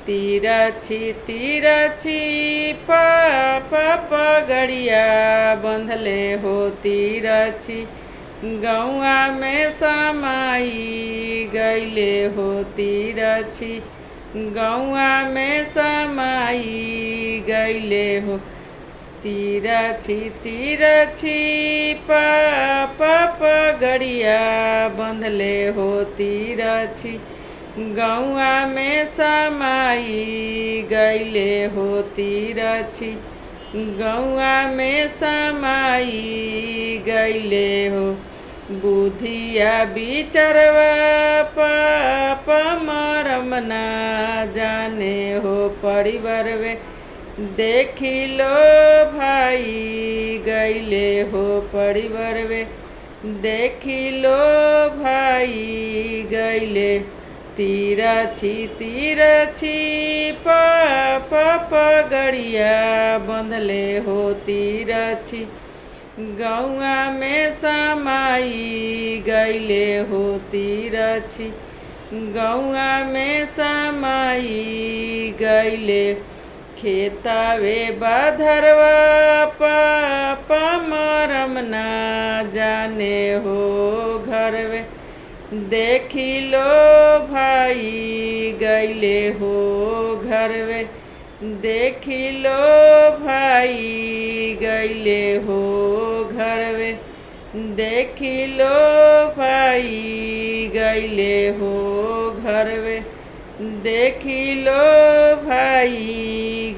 तिरछी तिरछी पगड़िया बंधले हो तिरछी गौआ में समाई गईले हो तिरछी गौआ में समाई गईले हो तिरछी तिरछी पगड़िया बंधले हो तिरछी गौआ में समाई गईले हो तिरछी गौआ में समाई गईले हो बुधिया बिचरवा मरम ना जाने हो परिवारवे देखी लो भाई गईले हो परिवारवे देखी लो भाई गईले तिरछी तिरछी पगड़िया बंधले हो तिरछी गौआ में समाई गईले हो तिरछी गौआ में समाई गईले खेतावे बाधरवा मरम ना जाने हो घरवे देखी लो भाई गईले हो घरवे देखी लो भाई गईले हो घरवे देखी लो भाई गईले हो घरवे देखी लो भाई